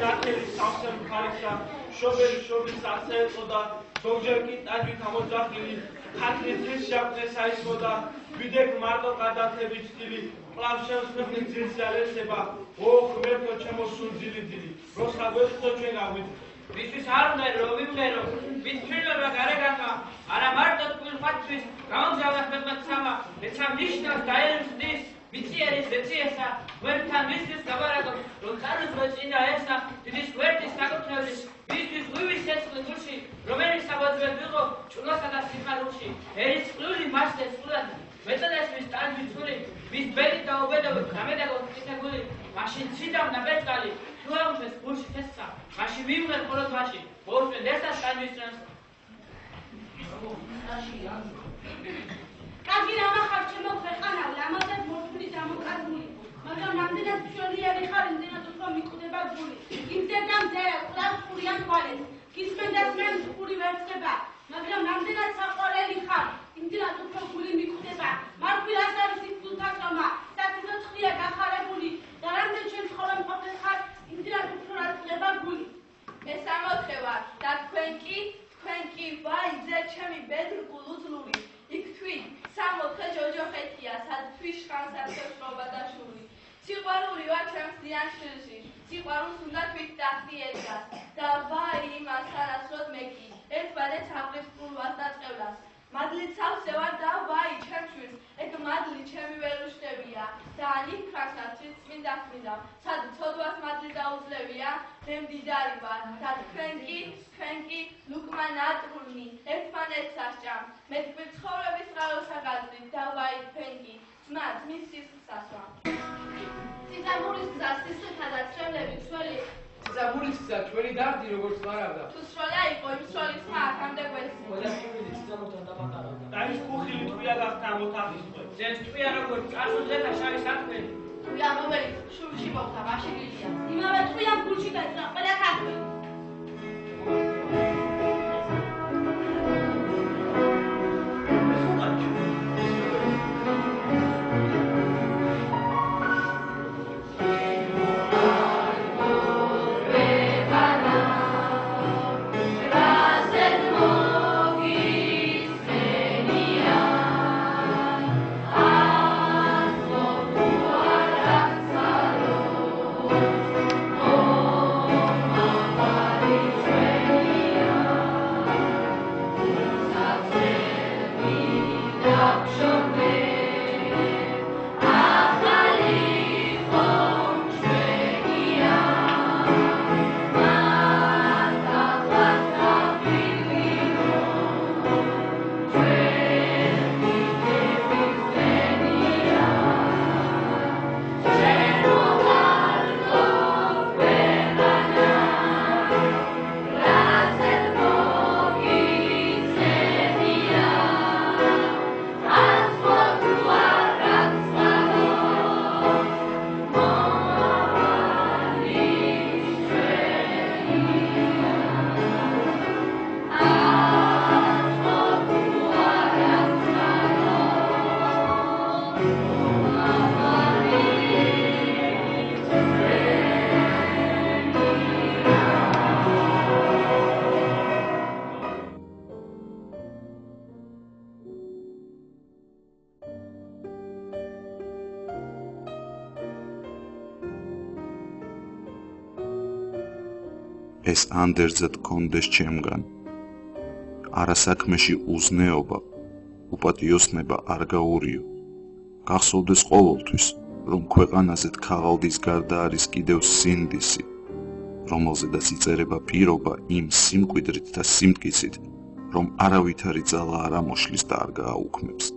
ნათელი სავსე მხარისა შობელი შობის ასე ეწოდა ზოგჯერ კი ტაჯვით ამოძახილი ხათრი ძირს შეაკვდეს აისმოდა ვიდექ მარტო გადათებით სტილი კლავ შევს ქვეყნის ძირს ალესება ოხ მერტო ჩემო სუნძილი დიდი როსა გვეცდო ჩვენ გავიდით ვისთვის არ უნდა რომ ვიმღერო ვის ჩვენება გარეგანა არა მარტო თვითმფრთხის გამოგზავნა ხმებსამა ეცა ნიშნავს დაერწდის მიწიერის ეციესა გვერდთან მისთვის გაბარაგო რომ წარუძღვე წინა ესა დიდი გვერდის საკუთრების ვისთვის ღვივის ეწყლის გულში რომელიც საბოძვედ ვიღო ჭულასა და სიხარულში ერის წყლული მასზე სულად მეტადასთვის ტანჯვი ცური ვის ბელი და უბედო გამედაგო წითელი მაშინ ციდავ და ბეჭყალი თუ აუშვეს გულში თესხა მაშინ ვიმღერ მხოლოდ მაშინ მოუსმენ ესას ტანჯვის წრენს კარგი რამა ხარ ჩემო ქვეყანავ ლამაზად მორთული დამოკარგული მაგრამ რამდენად ჩვენიერი ხარ იმდენად უფრო მიკვდება გული იმდენად მზერა კვლავ ხურიან თვალებს გისმენდას მე ხური ვერცხება მაგრამ რამდენად საყვარელი ხარ იმდენად უფრო გული მიკვდება მარქვილას არის სიფულთა ხომა სათითო ცხლია გახარებული და რამდენ ჩვენ ცხოვრობ მყოფენ ხარ იმდენად უფრო რაწლება გული ეს ამოთხევა და თქვენ კი ვაი ზე ჩემი ბედრგულ უძლური იქ თქვი სამოთხე ჯოჯოხეთია სადთვის ხანსაცოშრობა და შური სიყვარული ვარ ჩემს ზიან შილში სიყვარულს უნდა თვით ტახტი ედგას და ვაი იმას არასროდ მეგი ერთმანე ცალკის პულვას და წევლას მადლით სავსე ვარ და ვაი ჩემშვილს ეგ მადლი ჩემი ვერ უშტებია და იქ ხანსაცის წმინდა სად ცოდვას მადლი დაუძლებია მე მდიდარი ვარ და თქვენ კი ლუკმან ატრული ერთმანეთს ასჭამ მე თქვენ ცხოვრების წყაროსა გაძლით და ვაი თქვენ კი ძმის სისხლსასვა სიზამურის გზა სისხლთა და წრებლები ჩვენი სიზამურის გზა ჩვენი დარდი როგორც მარავდა თუ სროლა იყო იმ სროლის ხმა აქამდე გვეცი მოდაშივილი სიზამურთან დაპატარავდა და ის ხუხილი ტყვია გახდა მოთახის ტყვე ზეც ტყვია როგორც წარსულზე და შავი სათქმელი ტყვია რომელიც შურში მოხდა მაშინ გილია იმავე ტყვია გულში გაჭრა ყველა ქართველი ეს ანდერძად კონდეს ჩემგან არა საქმეში უზნეობა უპატიოსნება არ გაურიო გახსოვდეს ყოველთვის რომ ქვეყანაზე ქაღალდის გარდა არის კიდევ სინდისი რომელზედაც იწერება პირობა იმ სიმკვიდრით და სიმტკიცით რომ არავითარი ძალა არ ამოშლის და არ გააუქმებს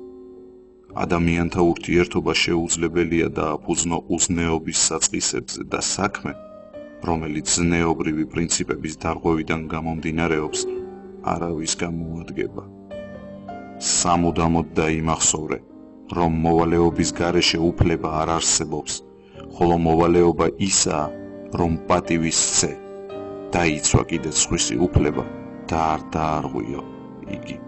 ადამიანთა ურთიერთობა შეუძლებელია დააფუძნო უზნეობის საწყისებზე და საქმე რომელიც ზნეობრივი პრინციპების დარღვევიდან გამომდინარეობს არავის გამოადგება სამუდამოდ დაიმახსოვრე რომ მოვალეობის გარეშე უფლება არ არსებობს ხოლო მოვალეობა ისაა რომ პატივის სცე დაიცვა კიდე სხვისი უფლება და არ დაარღვიო იგი